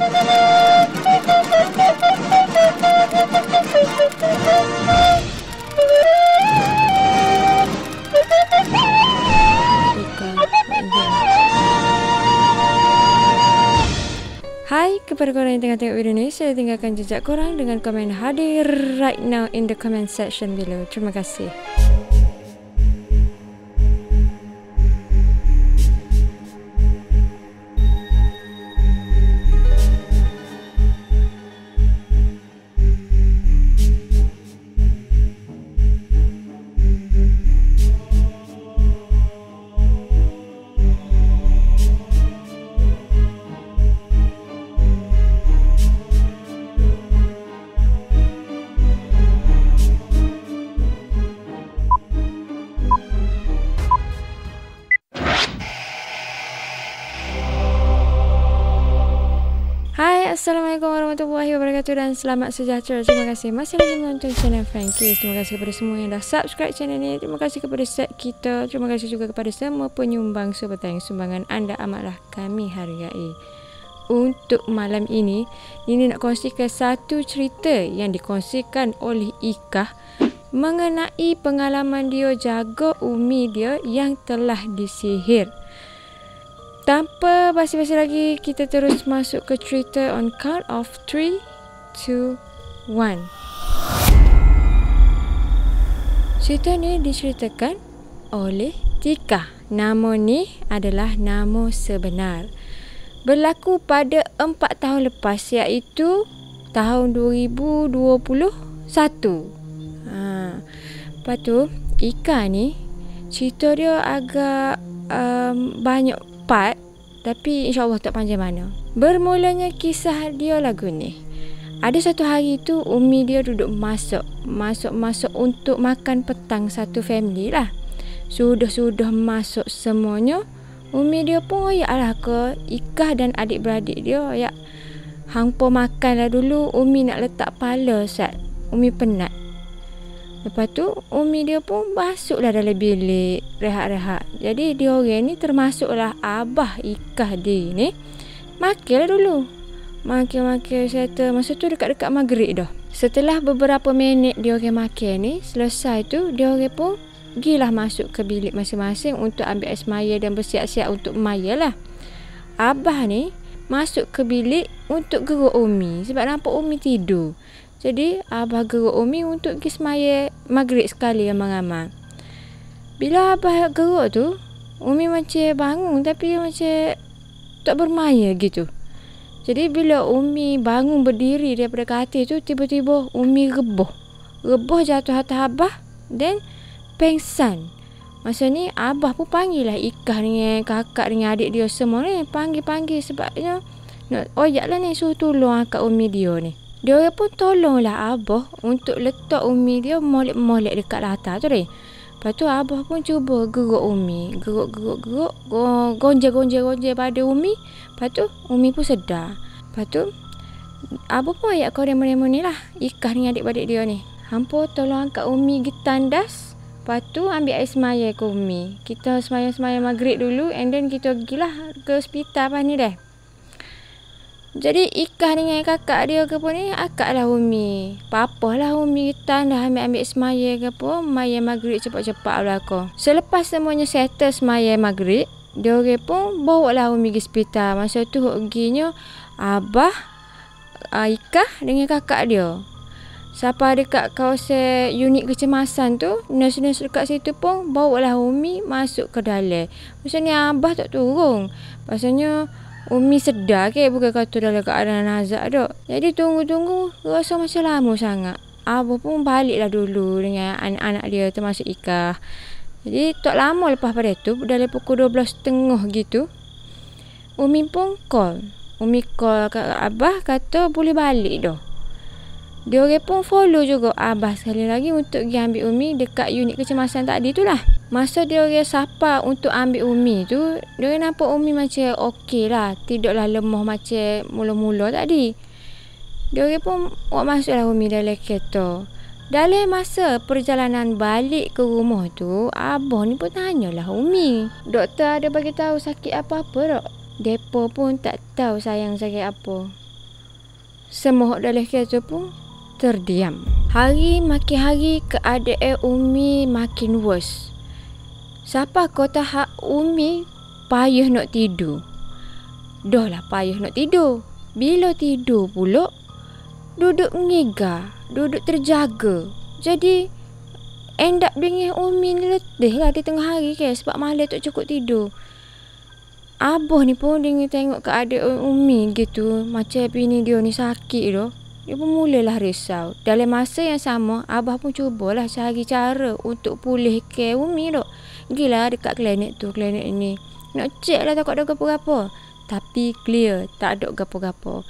Hai kepada korang yang tengah tengok video ni, saya tinggalkan jejak korang dengan komen hadir right now in the comment section below. Terima kasih. Assalamualaikum warahmatullahi wabarakatuh dan selamat sejahtera. Terima kasih masih lagi menonton channel Frankie. Terima kasih kepada semua yang dah subscribe channel ni. Terima kasih kepada set kita. Terima kasih juga kepada semua penyumbang sebetulnya. Sumbangan anda amatlah kami hargai. Untuk malam ini nak kongsikan satu cerita yang dikongsikan oleh Ika mengenai pengalaman dia jaga umi dia yang telah disihir. Tanpa basi-basi lagi, kita terus masuk ke cerita on count of 3, 2, 1. Cerita ni diceritakan oleh Tika. Nama ni adalah nama sebenar. Berlaku pada 4 tahun lepas, iaitu tahun 2021. Lepas tu, Ika ni cerita dia agak banyak part, tapi insyaAllah tak panjang mana. Bermulanya kisah dia lagu ni. Ada satu hari tu umi dia duduk masuk untuk makan petang satu family lah. Sudah masuk semuanya, umi dia pun ayaklah ke Ika dan adik-beradik dia ayak hangpa makan lah dulu. Umi nak letak pala Ustaz. Umi penat. Lepas tu umi dia pun masuklah dalam bilik rehat-rehat. Jadi dia orang ni termasuklah abah Ika dia ni. Makanlah dulu. Makan settle. Masa tu dekat-dekat maghrib dah. Setelah beberapa minit dia orang makan ni, selesai tu dia orang pun gilah masuk ke bilik masing-masing untuk ambil air semaya dan bersiap-siap untuk maya lah. Abah ni masuk ke bilik untuk geruk umi sebab nampak umi tidur. Jadi abah geruk umi untuk pergi semaya maghrib sekali ramai-ramai. Bila abah geruk tu, umi macam bangun tapi macam tak bermaya gitu. Jadi bila umi bangun berdiri daripada katil tu, tiba-tiba umi reboh jatuh atas abah dan pengsan. Masa ni abah pun panggil lah Ika dengan kakak dengan adik dia semua ni. Panggil sebabnya nak ojaklah ni suruh tolong akak umi dia ni. Dia pun tolonglah abah untuk letak umi dia molek-molek dekat latar tu ni. Lepas tu abah pun cuba geruk umi. Geruk. Gonjel pada umi. Lepas tu umi pun sedar. Lepas tu abah pun ayak kau demo-demo ni lah. Ika dengan adik-adik dia ni. Hampa tolong angkat umi pergi tandas. Lepas tu ambil air semaya ke umi. Kita semaya maghrib dulu and then kita pergilah ke hospital apa ni dah. Jadi Ika dengan kakak dia ke pun ni akak lah umi. Papa lah umi kita dah ambil semaya ke pun. Maya maghrib cepat-cepat lah aku. Selepas semuanya settle semaya maghrib, dia orang pun bawa lah umi ke hospital. Masa tu perginya abah, Ika dengan kakak dia. Siapa dekat kawasan unit kecemasan tu, nurse-nurse dekat situ pun bawa lah umi masuk ke dalam. Macam ni abah tak turun. Pasalnya umi sedar ke bukan kata dalam keadaan nazak dok. Jadi tunggu rasa macam lama sangat. Abah pun baliklah dulu dengan anak-anak dia termasuk Ika. Jadi tak lama lepas pada tu, dalam pukul 12.30 gitu, umi pun call. Umi call kat abah kata boleh balik dah. Dia orang pun follow juga abah sekali lagi untuk pergi ambil umi dekat unit kecemasan tadi tu lah. Masa dia orang sapa untuk ambil umi tu, dia orang nampak umi macam okey lah. Tidaklah lemah macam mula-mula tadi. Dia orang pun masuklah umi dalam kereta. Dalam masa perjalanan balik ke rumah tu, abah ni pun tanyalah umi. Doktor ada bagi tahu sakit apa-apa tak? Depa pun tak tahu sayang sakit apa. Semua dalam kereta pun terdiam. Hari makin hari keadaan Umi makin worse. Siapa kau tahap Umi payah nak tidur. Dah lah payah nak tidur. Bila tidur pula duduk mengigar, duduk terjaga. Jadi end up dengan Umi ni letih lah di tengah hari ke, sebab malam tak cukup tidur. Abah ni pun dia tengok keadaan Umi gitu, macam bini dia ni sakit tu, dia pun mulalah risau. Dalam masa yang sama, Abah pun cubalah cari cara untuk pulihkan Umi tu. Gilah dekat klinik tu, klinik ni. Nak cek lah takut ada gapo-gapo. Tapi clear, tak ada gapo-gapo.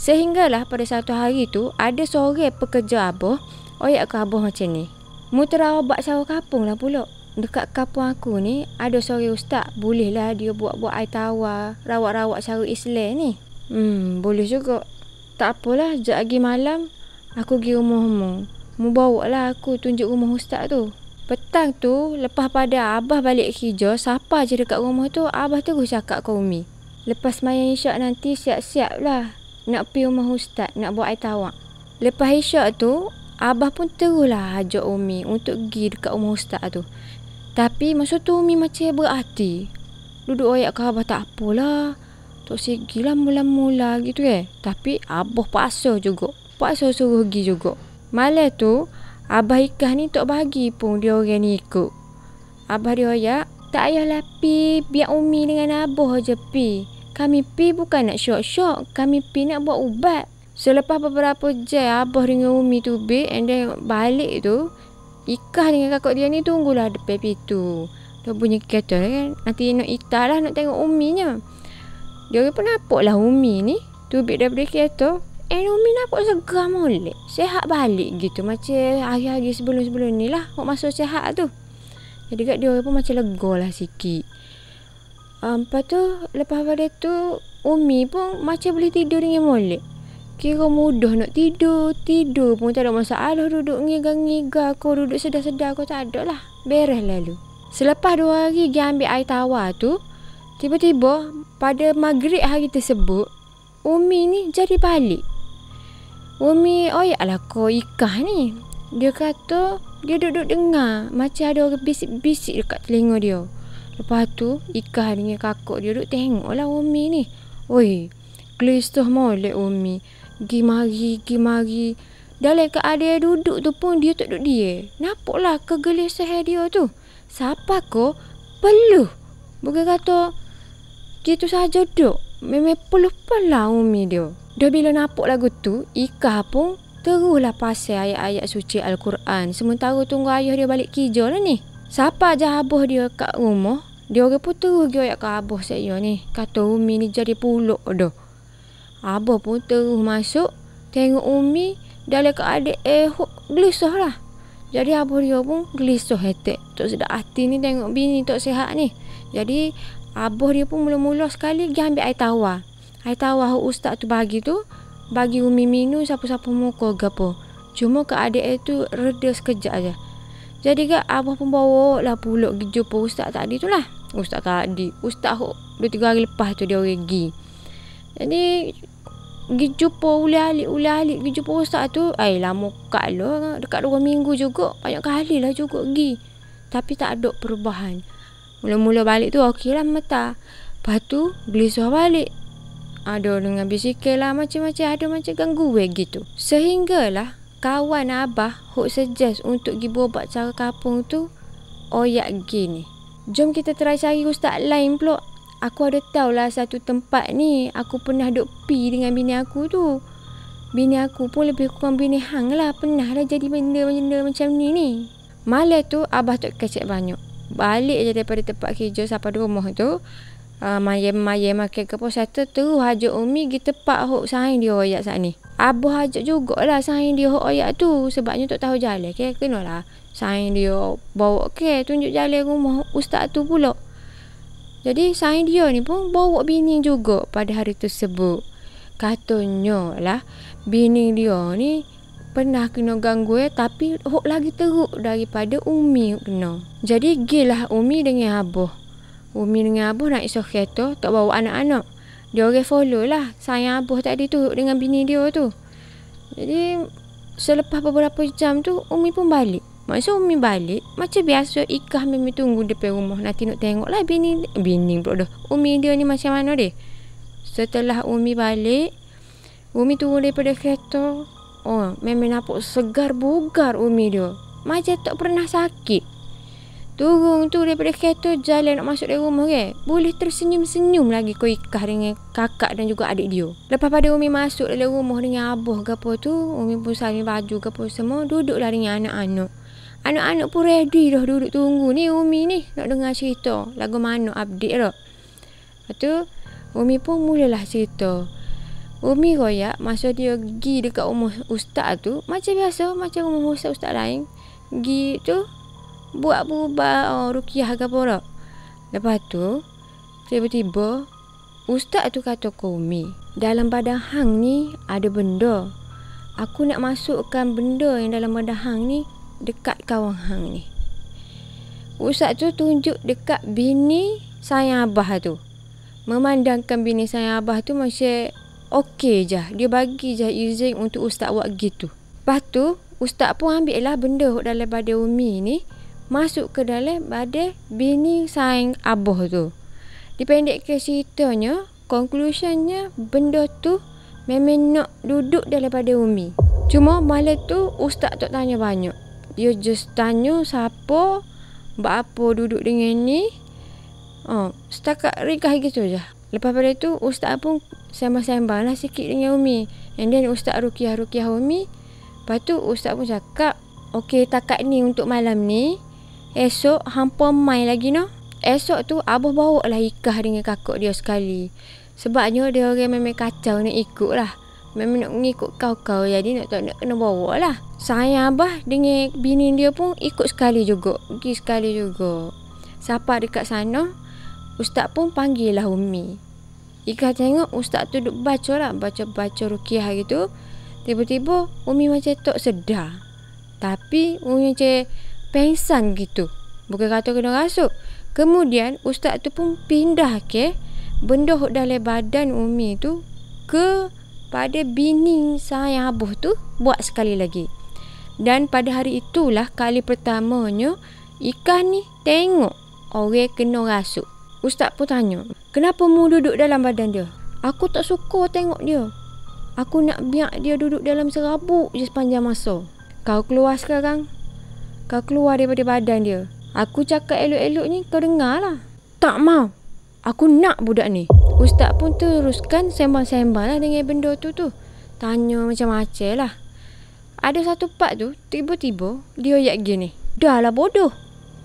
Sehinggalah pada satu hari tu, ada seorang pekerja Abah, oyak ke Abah macam ni. Mu terawat sawah kapung lah pula. Dekat kampung aku ni ada seorang ustaz, bolehlah dia buat-buat air tawar, rawat-rawat cara Islam ni. Boleh juga. Tak apalah, sekejap lagi malam aku pergi rumah mu bawa lah aku tunjuk rumah ustaz tu. Petang tu, lepas pada Abah balik kerja, siapa je dekat rumah tu, Abah terus cakap ke Umi. Lepas mayan isyak nanti siap-siap lah nak pergi rumah ustaz, nak buat air tawar. Lepas isyak tu, Abah pun teruslah ajak Umi untuk pergi dekat rumah ustaz tu. Tapi masa tu Umi macam berhati. Duduk oyak ke Abah, tak apalah, tak segilah mula-mula gitu Tapi Abah paksa juga. Paksa suruh pergi juga. Malam tu Abah Ikah ni tak bagi pun dia orang ni ikut. Abah dia oyak, tak payahlah pi, biar Umi dengan Abah je pi. Kami pi bukan nak syok-syok, kami pi nak buat ubat. Selepas beberapa jam Abah dengan Umi tu and then balik tu, Ikah dengan kakak dia ni tunggulah depan pintu. Dia bunyi kereta kan. Nanti nak Ita lah nak tengok Uminya. Dia pun nampak lah Umi ni tubik daripada kereta. Umi nampak segar molek. Sihat balik gitu. Macam hari-hari sebelum-sebelum ni lah. Nak masuk sihat tu. Jadi kat dia pun macam lega lah sikit. Lepas tu, lepas pada tu, Umi pun macam boleh tidur dengan molek. Kira mudah nak tidur. Tidur pun tak ada masalah. Duduk ngigar-ngigar aku. Duduk sedar-sedar aku. Tak ada lah. Beres lalu. Selepas 2 hari dia ambil air tawar tu, tiba-tiba pada maghrib hari tersebut, Umi ni jadi balik. Umi oyaklah kau Ikah ni. Dia kata dia duduk dengar macam ada orang bisik-bisik dekat telinga dia. Lepas tu Ikah dengan kakak dia duduk tengok lah Umi ni. Oi, gelisah molek Umi. Gi mari. Dalam keadaan duduk tu pun dia tak duduk dia. Nampaklah kegelisahan dia tu. Siapa ko? Peluh. Bukan kata gitu saja duk. Memang peluh-pelah Umi dia. Dah bila nampak lagu tu, Ikah pun teruslah pasal ayat-ayat suci Al-Quran. Sementara tunggu ayah dia balik kerja lah ni. Siapa je Abah dia kat rumah, dia orang pun terus ayat ke Abah saya ni. Kata Umi ni jadi puluk dah. Abah pun terus masuk, tengok Umi dalam keadaan gelisah lah. Jadi Abah dia pun gelisah hetek. Tak sedap hati ni tengok bini tak sihat ni. Jadi Abah dia pun mula-mula sekali dia ambil air tawar. Air tawar ustaz tu bagi Umi minum sapu-sapu muka ke apa. Cuma keadaan tu reda sekejap aja. Jadi kan Abah pun bawa lah pulak pergi jumpa ustaz tadi tu lah. Ustaz 2-3 hari lepas tu dia orang pergi. Jadi pergi jumpa uli-alik pergi jumpa ustaz tu. Lama kat lah. Dekat 2 minggu juga. Banyak kali lah juga pergi. Tapi tak ada perubahan. Mula-mula balik tu okey lah mata. Lepas tu gelisah balik. Ada dengan bisikal lah macam-macam. Ada macam gangguan gitu. Sehinggalah kawan Abah hok suggest untuk pergi berobat cara kampung tu oyak gini. Jom kita try cari ustaz lain pula. Aku ada tahu lah satu tempat ni. Aku pernah duk pi dengan bini aku tu. Bini aku pun lebih kurang bini hang lah. Pernah lah jadi benda-benda macam ni. Malam tu Abah tak kecek banyak. Balik je daripada tempat kerja sampai di rumah tu. Mayem makan ke pun satu terus ajak Umi pergi tempat hok saing dia oyak saat ni. Abah ajak jugalah saing dia hok oyak tu. Sebabnya tak tahu jalan ke. Kenalah saing dia bawa ke tunjuk jalan rumah ustaz tu pula. Jadi saing dia ni pun bawa bini juga pada hari tersebut. Katanya lah bini dia ni pernah kena gangguan tapi hok lagi teruk daripada Umi kena. Jadi gilah Umi dengan Abah. Umi dengan Abah naik kereta tak bawa anak-anak. Dia orang follow lah sayang Abah tadi tu dengan bini dia tu. Jadi selepas beberapa jam tu Umi pun balik. Maksud Umi balik macam biasa, Ika memang tunggu depan rumah. Nanti nak tengok lah bini pula dah, Umi dia ni macam mana dia. Setelah Umi balik, Umi turun daripada kereta. Oh, memang nampak segar bugar Umi dia, macam tak pernah sakit. Turun tu daripada kereta, jalan nak masuk dari rumah ke, boleh tersenyum-senyum lagi ko Ika dengan kakak dan juga adik dia. Lepas pada Umi masuk dalam rumah dengan Abah ke apa tu, Umi pun salin baju ke apa semua, duduklah dengan anak-anak. Anak-anak pun ready dah duduk tunggu ni Umi ni nak dengar cerita lagu mana update dah. Lepas tu Umi pun mulalah cerita. Umi royak masa dia pergi dekat rumah ustaz tu, macam biasa, macam rumah ustaz-ustaz lain. Pergi tu buat rukiah ke apa tak. Lepas tu tiba-tiba ustaz tu kata ke Umi, dalam badan hang ni ada benda. Aku nak masukkan benda yang dalam badan hang ni dekat kawan hang ni. Ustaz tu tunjuk dekat bini sayang Abah tu. Memandangkan bini sayang Abah tu macam okey je. Dia bagi je izin untuk ustaz buat gitu. Lepas tu ustaz pun ambil lah benda dalam badan Umi ni, masuk ke dalam badan bini sayang Abah tu. Dipendekkan ceritanya, conclusionnya benda tu memang nak duduk dalam badan Umi. Cuma malam tu ustaz tak tanya banyak. Dia just tanya siapa, buat apa duduk dengan ni. Setakat ringkas gitu je. Lepas pada tu ustaz pun sembang-sembang lah sikit dengan Umi. And then ustaz rukiah-rukiah Umi. Lepas tu ustaz pun cakap, okey takat ni untuk malam ni. Esok hampa mai lagi no. Esok tu Abah bawa lah Ikah dengan kakak dia sekali. Sebabnya dia orang memang kacau nak ikut lah. Memang nak ngikut kau-kau, jadi nak kena bawa lah. Sayang Abah dengan bini dia pun ikut sekali juga. Pergi sekali juga. Sampai dekat sana, ustaz pun panggil lah Umi. Ikah tengok ustaz tu duduk baca lah, baca rukiah gitu. Tiba-tiba Umi macam tak sedar. Tapi Umi macam pengsan gitu. Bukan kata kena rasuk. Kemudian ustaz tu pun pindah ke benda dalam badan Umi tu ke pada bini sayang Abah tu buat sekali lagi. Dan pada hari itulah kali pertamanya Ikah ni tengok orang kena rasuk. Ustaz pun tanya, kenapa mu duduk dalam badan dia? Aku tak suka tengok dia. Aku nak biar dia duduk dalam serabut je sepanjang masa. Kau keluar sekarang. Kau keluar daripada badan dia. Aku cakap elok-elok ni kau dengar lah. Tak mau. Aku nak budak ni. Ustaz pun teruskan sembang-sembang lah dengan benda tu. Tanya macam-macam lah. Ada satu part tu, tiba-tiba dia ayat gini. Dah lah bodoh.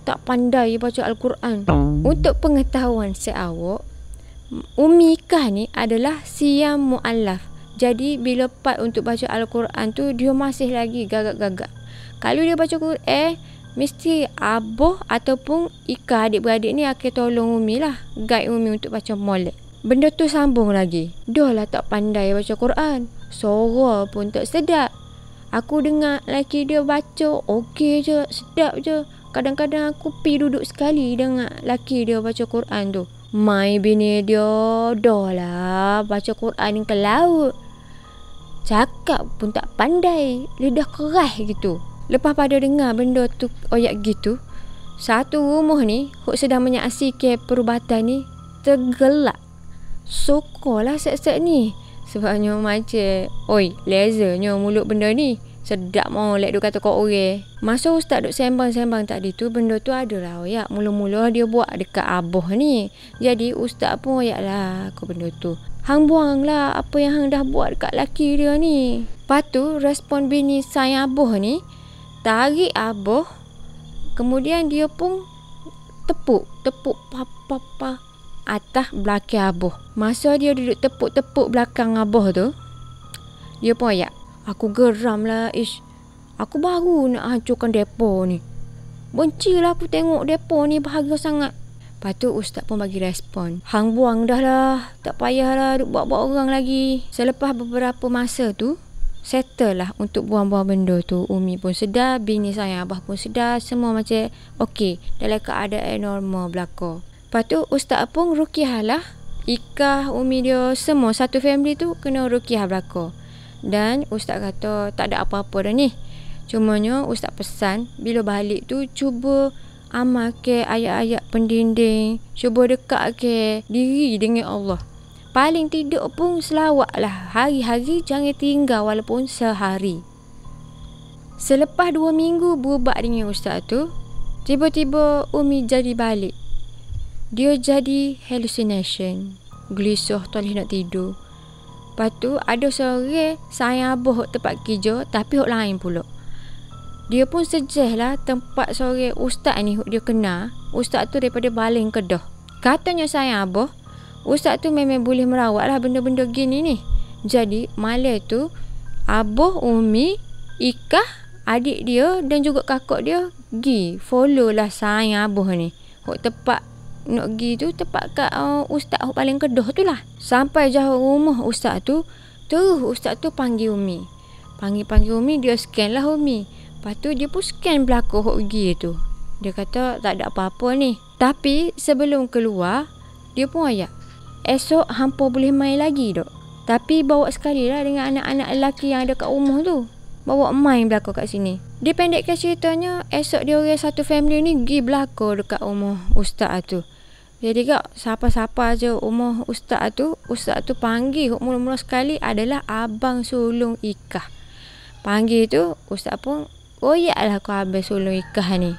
Tak pandai baca Al-Quran. Untuk pengetahuan seawak, Umi Ikah ni adalah siam mu'allaf. Jadi bila part untuk baca Al-Quran tu, dia masih lagi gagak-gagak. Kalau dia baca Quran, mesti Abah ataupun Ikah adik-beradik ni akan tolong Umi lah, guide Umi untuk baca molek. Benda tu sambung lagi. Dah lah tak pandai baca Quran. Suara pun tak sedap. Aku dengar lelaki dia baca, okey je, sedap je. Kadang-kadang aku pi duduk sekali dengar lelaki dia baca Quran tu. Mai bini dia, dah lah baca Quran ni ke laut. Cakap pun tak pandai, lidah keras gitu. Lepas pada dengar benda tu ayat gitu, satu rumah ni hok sedang menyaksikan perubatan ni tergelak. Sokolah set-set ni. Sebabnya macam, oi, lezernya mulut benda ni. Sedap molek dia kata kau orang. Masa ustaz duk sembang-sembang tadi tu, benda tu adalah ayat. Mula-mula dia buat dekat Abah ni. Jadi ustaz pun ayat lah ke benda tu. Hang buang lah apa yang hang dah buat dekat laki dia ni. Lepas tu respon bini sayang Abah ni, tarik Abah. Kemudian dia pun tepuk pa atas belakang Abah. Masa dia duduk tepuk-tepuk belakang Abah tu, dia pun ayat, aku geram lah ish. Aku baru nak hancurkan depo ni. Benci lah aku tengok depo ni bahagia sangat. Lepas tu ustaz pun bagi respon, hang buang dah lah, tak payahlah duk buat-buat orang lagi. Selepas beberapa masa tu, settle lah untuk buang-buang benda tu. Umi pun sedar, bini sayang Abah pun sedar. Semua macam okey, dalam keadaan normal belaka. Lepas tu ustaz pun rukiah lah Ikah, umi dia, semua satu family tu kena ruqyah belaka. Dan ustaz kata tak ada apa-apa dah ni. Cumanya ustaz pesan bila balik tu cuba amal ke ayat-ayat pendinding, cuba dekat ke diri dengan Allah. Paling tidak pun selawat lah. Hari-hari jangan tinggal walaupun sehari. Selepas 2 minggu berubat dengan ustaz tu, tiba-tiba umi jadi balik. Dia jadi hallucination, gelisah, tak boleh nak tidur. Lepas tu ada seorang sayang abah hok tempat kerja tapi hok lain pula. Dia pun sejeh lah tempat seorang ustaz ni hok dia kenal. Ustaz tu daripada Baling Kedah. Katanya sayang abah, ustaz tu memang boleh merawat lah benda-benda gini ni. Jadi malam tu abah, umi, Ikah, adik dia dan juga kakak dia pergi follow lah sayang abah ni. Hok tempat nak pergi tu tempat kat ustaz paling Kedah tu lah. Sampai jauh rumah ustaz tu, terus ustaz tu panggil umi. Panggil umi, dia scan lah umi. Lepas tu dia pun scan belakang hok pergi tu. Dia kata tak ada apa-apa ni. Tapi sebelum keluar, dia pun ayat, esok hampa boleh main lagi dok. Tapi bawa sekali lah dengan anak-anak lelaki yang ada kat rumah tu. Bawa main belakang kat sini. Dia pendekkan ceritanya, esok dia orang satu family ni pergi belakang dekat rumah ustaz tu. Jadi kak, siapa-siapa aja rumah ustaz tu panggil mula-mula sekali adalah abang sulung Ikah. Panggil tu, ustaz pun royak lah kau abang sulung Ikah ni.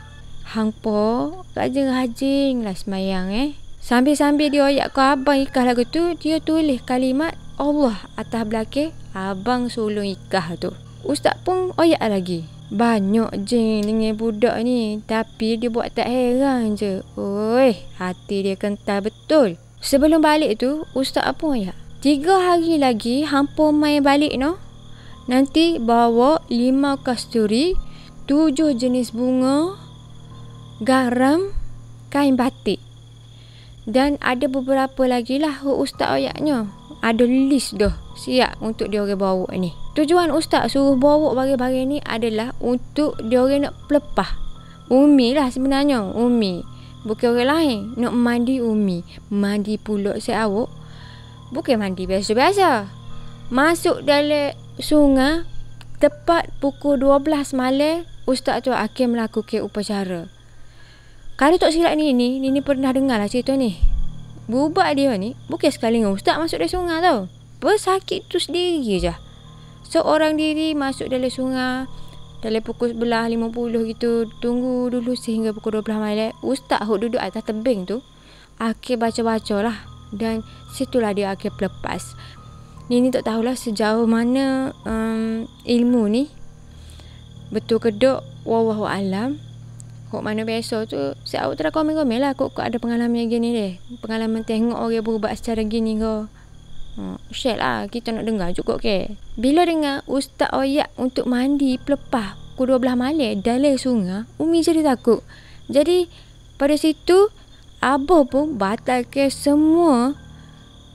Hampa rajin-rajin lah semayang Sambil-sambil dia royak kau abang Ikah lagu tu, dia tulis kalimat Allah atas belakang abang sulung Ikah tu. Ustaz pun royak lagi. Banyak jin dengan budak ni, tapi dia buat tak heran je. Oi, hati dia kental betul. Sebelum balik tu, ustaz apa ya? 3 hari lagi hampa main balik no. Nanti bawa 5 kasturi, 7 jenis bunga, garam, kain batik. Dan ada beberapa lagi lah ustaz ayatnya. Ada list dah siap untuk dia orang bawa ni. Tujuan ustaz suruh bawa barang-barang ni adalah untuk dia orang nak pelepah. Umi lah sebenarnya, umi. Bukan orang lain. Nak mandi umi. Mandi pula si awak. Bukan mandi biasa-biasa. Masuk dalam sungai tepat pukul 12 malam, ustaz tu akan melakukan upacara. Kalau tak silap ni pernah dengar lah cerita ni. Berubat dia ni bukan sekali dengan ustaz masuk dalam sungai tau. Bersakit tu sendiri je. Seorang diri masuk dalam sungai dalam pukul 11.50 gitu. Tunggu dulu sehingga pukul 12 malam. Ustaz hok duduk atas tebing tu akan baca-baca lah. Dan situlah dia akan pelepas. Ni tak tahulah sejauh mana ilmu ni. Betul ke dok? Wallahu alam. Kok mana biasa tu, saya awak komen-komen lah kok ada pengalaman yang gini deh. Pengalaman tengok orang berubat secara gini ke. Share lah, kita nak dengar juga ke. Bila dengar ustaz oyak untuk mandi pelepah pukul 12 malam dalam sungai, umi jadi takut. Jadi pada situ abah pun batalkan semua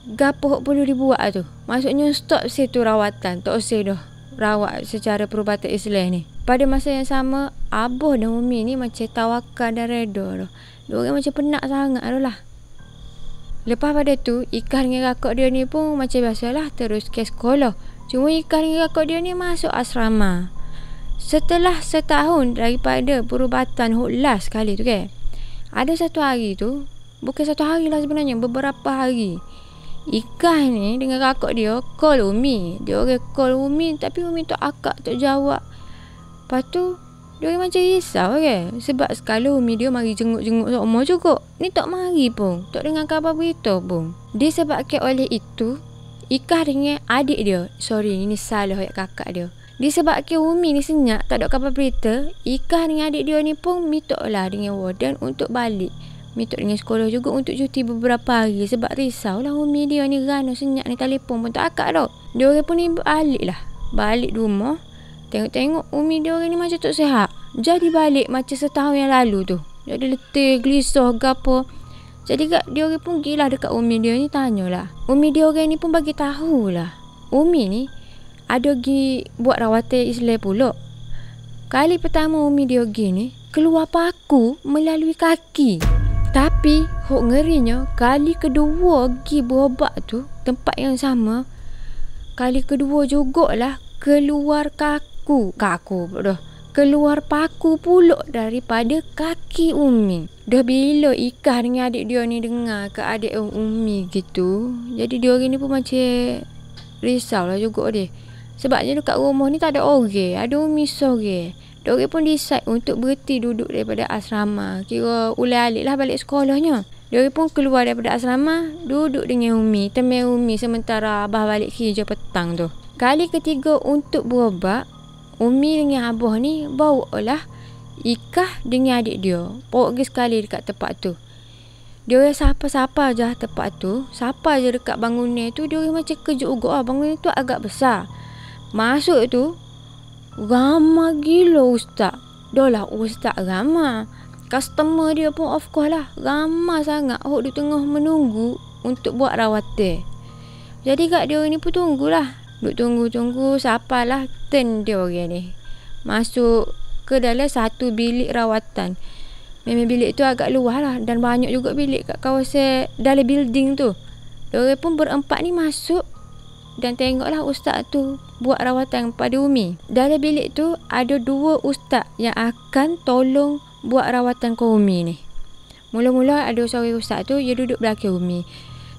gapo hok perlu dibuat tu. Maksudnya stop situ rawatan, tak usah dah rawat secara perubatan Islam ni. Pada masa yang sama, abah dan umi ni macam tawakal dan reda dah. Diorang macam penat sangat dah lah. Lepas pada tu, Ikah dengan kakak dia ni pun macam biasalah terus ke sekolah. Cuma Ikah dengan kakak dia ni masuk asrama. Setelah setahun daripada perubatan hok last kali tu kan. Ada satu hari tu, bukan satu hari lah sebenarnya, beberapa hari. Ikah ni dengan kakak dia call umi. Dia orang call umi tapi umi tak akak, tak jawab. Lepas tu dia orang macam risau kan. Sebab sekali umi dia mari jenguk-jenguk sama juga. Ni tak mari pun, tak dengar khabar berita pun. Disebabkan oleh itu, Ikah dengan adik dia, sorry ini salah ayat kakak dia. Disebabkan umi ni senyap, tak ada khabar berita, Ikah dengan adik dia ni pun minta lah dengan warden untuk balik. Minta dengan sekolah juga untuk cuti beberapa hari. Sebab risau lah umi dia ni rana senyap ni, telefon pun tak akak tau. Dia orang pun ni balik lah. Balik rumah. Tengok-tengok umi dia orang ni macam tak sihat. Jadi balik macam setahun yang lalu tu. Jadi letih, gelisah ke apa. Jadi kak dia orang pun gila dekat umi dia ni, tanyalah. Umi dia orang ni pun bagi tahulah. Umi ni ada pergi buat rawatan Islam pula. Kali pertama umi dia pergi ni keluar paku melalui kaki. Tapi hok ngerinya, kali kedua pergi berobat tu tempat yang sama, kali kedua jugalah keluar keluar paku pulak daripada kaki Umi. Dah bila Ikah dengan adik dia ni dengar keadaan Umi gitu, jadi dia orang ni pun macam risau lah juga dia. Sebabnya dekat rumah ni tak ada orang, ada Umi seorang. Dia orang pun decide untuk berhenti duduk daripada asrama. Kira ulai alik lah balik sekolahnya. Dia orang pun keluar daripada asrama, duduk dengan Umi, teman Umi sementara abah balik kerja petang tu. Kali ketiga untuk berobat, Umi dengan abah ni bawa lah Ikah dengan adik dia. Bawa pergi sekali dekat tempat tu. Dia orang sapa-sapa je tempat tu. Sapa je dekat bangunan tu. Dia orang macam kejut juga lah. Bangunan tu agak besar. Masuk tu, ramai gila ustaz. Dah lah ustaz ramai. Customer dia pun of course lah ramai sangat. Hok di tengah menunggu untuk buat rawatan. Jadi kat dia ni pun tunggulah. Duk tunggu-tunggu sapalah turn dia orang ni. Masuk ke dalam satu bilik rawatan. Memang bilik tu agak luas lah. Dan banyak juga bilik kat kawasan dalam building tu. Dia orang pun berempat ni masuk. Dan tengoklah ustaz tu buat rawatan pada Umi. Dalam bilik tu ada 2 ustaz yang akan tolong buat rawatan ke Umi ni. Mula-mula ada seorang ustaz tu, dia duduk belakang Umi.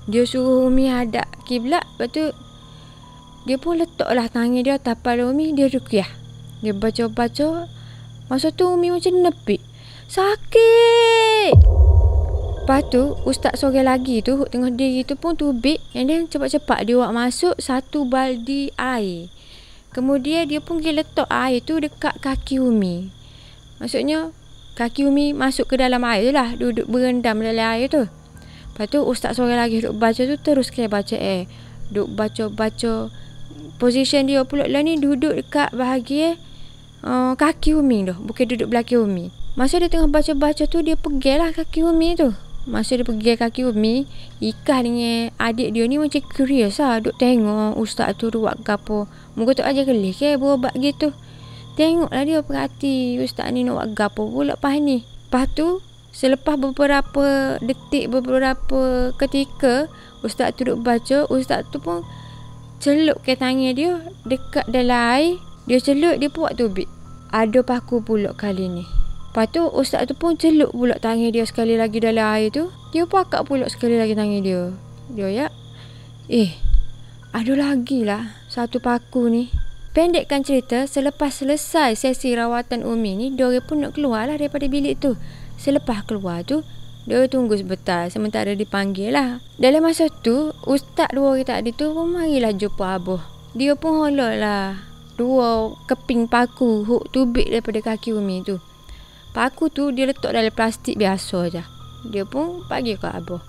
Dia suruh Umi hadap kiblat. Lepas tu dia pun letaklah tangan dia atas kepala Umi. Dia ruqyah. Dia baca-baca. Masa tu Umi macam nepik. Sakit! Lepas tu ustaz seorang lagi tu tengah diri tu pun tubik. And then cepat-cepat dia buat masuk 1 baldi air. Kemudian dia pun pergi letak air tu dekat kaki Umi. Maksudnya kaki Umi masuk ke dalam air tu lah. Duduk berendam dalam air tu. Lepas tu ustaz seorang lagi duduk baca tu terus kena baca duduk baca-baca. Position dia pula lah ni duduk dekat bahagian kaki Umi tu. Bukan duduk belakang Umi. Masa dia tengah baca-baca tu, dia pegang lah kaki Umi tu. Masa dia pegang kaki Umi, Ikah dengan adik dia ni macam curious lah. Duk tengok ustaz tu buat gapo. Muka tu aja kelih ke berobat gitu. Tengoklah dia perhati ustaz ni nak buat gapo pula lepas ni. Lepas tu, selepas beberapa detik, beberapa ketika, ustaz tu duk baca, ustaz tu pun celup ke tangan dia dekat dalam air. Dia celup, dia buat tubik. Ada paku pula kali ni. Lepas tu ustaz tu pun celup pula tangan dia sekali lagi dalam air tu. Dia pakak pula sekali lagi tangan dia. Dia ada lagi lah 1 paku ni. Pendekkan cerita, selepas selesai sesi rawatan Umi ni, dia pun nak keluar lah daripada bilik tu. Selepas keluar tu, dia tunggu sebentar sementara dipanggil lah. Dalam masa tu, ustaz 2 orang tadi tu pun marilah jumpa abah. Dia pun holok lah 2 keping paku huk tubik daripada kaki Umi tu. Paku tu dia letak dalam plastik biasa je. Dia pun bagi ke abah.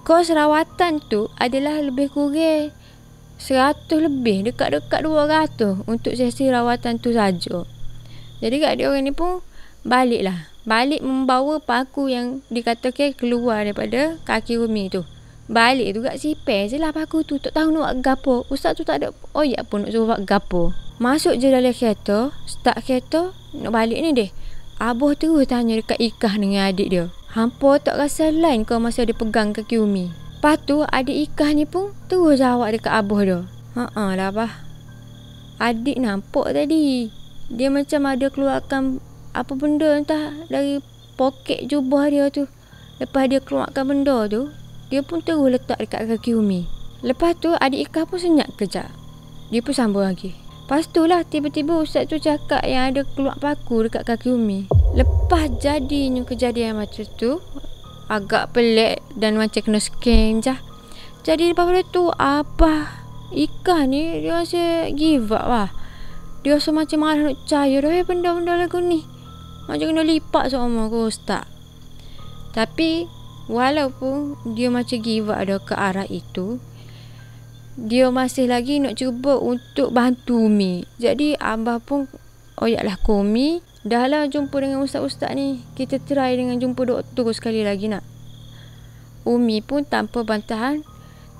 Kos rawatan tu adalah lebih kurang 100 lebih. Dekat-dekat 200 untuk sesi rawatan tu saja. Jadi kat dia orang ni pun balik lah. Balik membawa paku yang dikatakan keluar daripada kaki Umi tu. Balik tu kat sipir je lah paku tu. Tak tahu nak buat gapo. Ustaz tu tak ada oyak pun nak suruh buat gapo. Masuk je dalam kereta. Start kereta. Nak balik ni deh. Abah terus tanya dekat Ikah dengan adik dia. Hampa tak rasa lain kau masa dia pegang kaki Umi? Lepas tu adik Ikah ni pun terus jawab dekat abah dia. Lah abah. Adik nampak tadi. Dia macam ada keluarkan apa benda entah dari poket jubah dia tu. Lepas dia keluarkan benda tu, dia pun terus letak dekat kaki Umi. Lepas tu adik Ikah pun senyap kejap. Dia pun sambung lagi. Lepas tu lah tiba-tiba ustaz tu cakap yang ada keluar paku dekat kaki Umi. Lepas jadinya kejadian macam tu, agak pelik dan macam kena scam je. Jadi lepas tu Abah Ikah ni dia rasa give up lah. Dia rasa macam malas nak percaya dah benda-benda lagu ni. Macam kena lipat sama ke ustaz. Tapi walaupun dia macam give up dah ke arah itu, dia masih lagi nak cuba untuk bantu Umi. Jadi Abah pun oyaklah ke Umi. Dah lah jumpa dengan ustaz-ustaz ni, kita try dengan jumpa doktor sekali lagi nak. Umi pun tanpa bantahan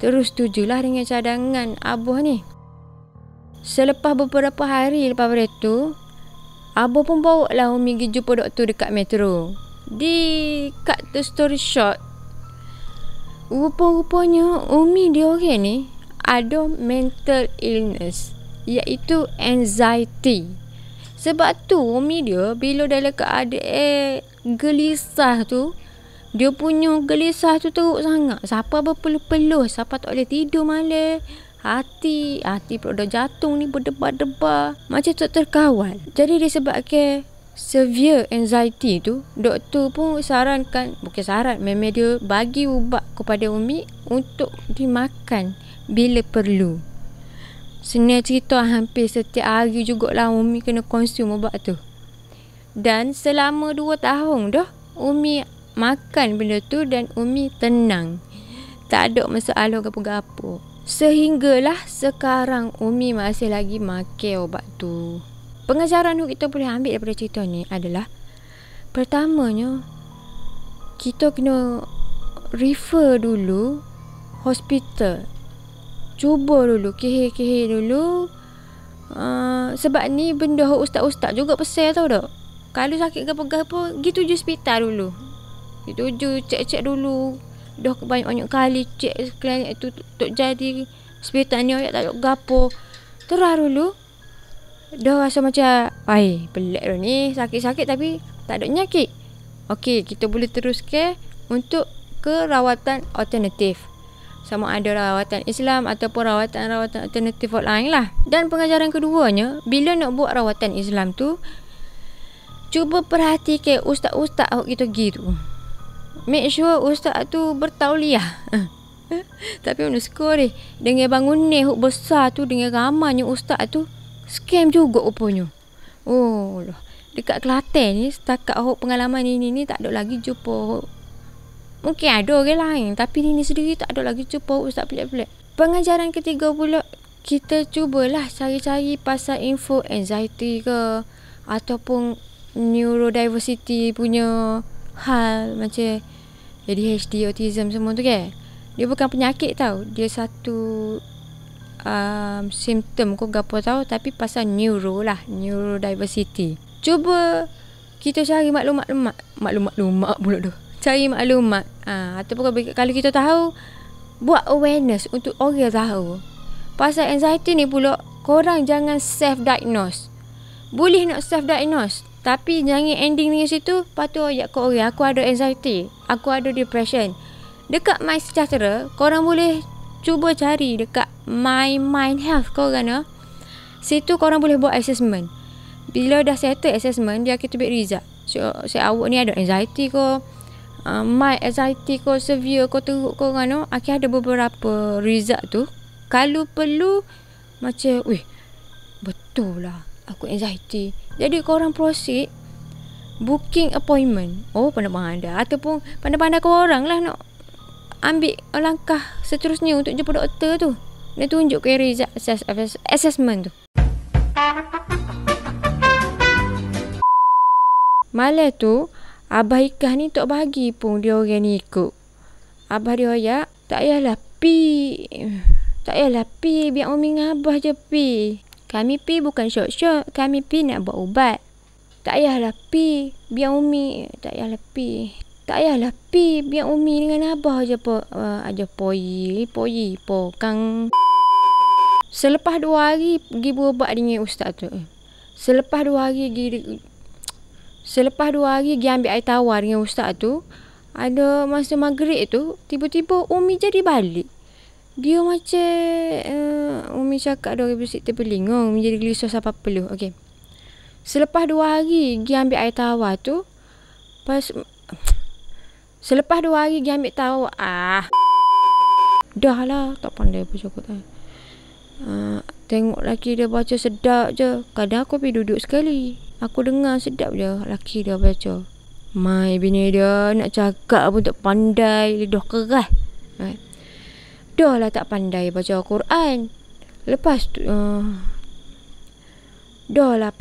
terus setujulah dengan cadangan Abah ni. Selepas beberapa hari lepas itu, Abah pun bawa lah Umi pergi jumpa doktor dekat metro. Di cut the story short, rupa-rupanya Umi dia orang ni ada mental illness, iaitu anxiety. Sebab tu Umi dia bila dalam keadaan gelisah tu, dia punya gelisah tu teruk sangat. Siapa berpeluh-peluh, siapa tak boleh tidur malam, hati pula dah jatuh ni berdebar-debar, macam tak terkawal. Jadi disebabkan severe anxiety tu, doktor pun sarankan, bukan saran, memang dia bagi ubat kepada Umi untuk dimakan bila perlu. Senang cerita hampir setiap hari jugalah Umi kena konsum ubat tu. Dan selama 2 tahun dah Umi makan benda tu dan Umi tenang. Tak ada masalah gapo-gapo. Sehinggalah sekarang Umi masih lagi makan ubat tu. Pengajaran yang kita boleh ambil daripada cerita ni adalah, pertamanya, kita kena refer dulu hospital. Cuba dulu, kehir-kehir dulu. Sebab ni benda ustaz-ustaz juga pesan tau tak. Kalau sakit gapo-gapo, pergi tuju hospital dulu. Pergi tuju, cek-cek dulu. Dah banyak-banyak kali cek sekalian tu tok jadi hospital ni tak ada gapo. Terah dulu. Dah rasa macam, pelik dah ni, sakit-sakit tapi tak ada penyakit. Okey, kita boleh teruskan untuk ke rawatan alternatif. Sama ada rawatan Islam ataupun rawatan alternatif lain lah. Dan pengajaran keduanya, bila nak buat rawatan Islam tu, cuba perhatikan ustaz-ustaz kita pergi tu. Make sure ustaz tu bertauliah. Tapi UNESCO ni, dengan bangunan besar tu, dengan ramainya ustaz tu, scam juga rupanya. Oh lah. Dekat Kelantan ni, setakat pengalaman ni tak ada lagi jumpa. Mungkin ada orang lain, tapi ni sendiri tak ada lagi jumpa ustaz pelik-pelik. Pengajaran ketiga pula, kita cubalah cari-cari pasal info anxiety ke, ataupun neurodiversity punya hal, macam ADHD, autism semua tu kan. Dia bukan penyakit tau, dia satu simptom kau gapo tahu, tapi pasal neurodiversity. Cuba kita cari maklumat pula tu. Cari maklumat. Ataupun kalau kita tahu, buat awareness untuk orang tahu. Pasal anxiety ni pula, korang jangan self-diagnose. Boleh nak self-diagnose, tapi jangan ending dengan situ, patut ayat ke orang, aku ada anxiety, aku ada depression. Dekat My Sejahtera, korang boleh cuba cari dekat My Mind Health korang. Situ korang boleh buat assessment. Bila dah settle assessment, dia akan terbit result. So awak ni ada anxiety ke, mild anxiety ke, severe ke, teruk ke, akan ada beberapa result tu. Kalau perlu, macam betul lah aku anxiety, jadi korang proceed booking appointment. Pandai-pandai ataupun pandai-pandai korang lah nak ambil langkah seterusnya untuk jumpa doktor tu. Dia tunjuk ke result assessment tu. Malam tu Abah Ikah ni tak bagi pun dia orang ni ikut. Abah dia ayat, tak payahlah pi, biar Umi dengan Abah je pi. Kami pi bukan syok-syok, kami pi nak buat ubat. Tak payahlah pi, biar Umi. Tak payahlah pi, biar Umi dengan Abah je aja poyi kang. Selepas 2 hari pergi berubat dengan ustaz tu. Selepas 2 hari pergi ambil air tawar dengan ustaz tu, ada masa maghrib tu, tiba-tiba Umi jadi balik. Dia macam Umi cakap dia bersik terpeling. Umi jadi gelisah sampai peluh. Okey. Selepas 2 hari pergi ambil air tawar tu, selepas 2 hari pergi ambil tawar, dah lah, tak pandai apa cakap tu. Tengok laki dia baca sedap je. Kadang aku pergi duduk sekali, aku dengar sedap je laki dia baca. Mai bini dia nak cakap pun tak pandai, lidah keras. Dah lah tak pandai baca Al-Quran. Lepas tu dah lah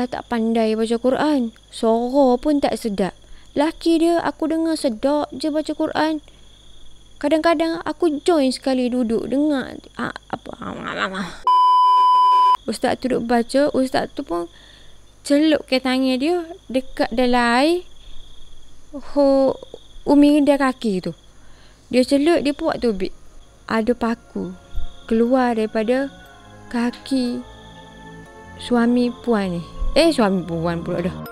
tak pandai baca Quran. Suara pun tak sedap. Laki dia aku dengar sedap je baca Quran. Kadang-kadang aku join sekali duduk dengar Ustaz tu duduk baca. Ustaz tu pun celup ke tangan dia dekat dalam air Umi rendah kaki tu. Dia celup, dia buat tubik. Ada paku keluar daripada kaki suami puan ni. Suami puan pula dah.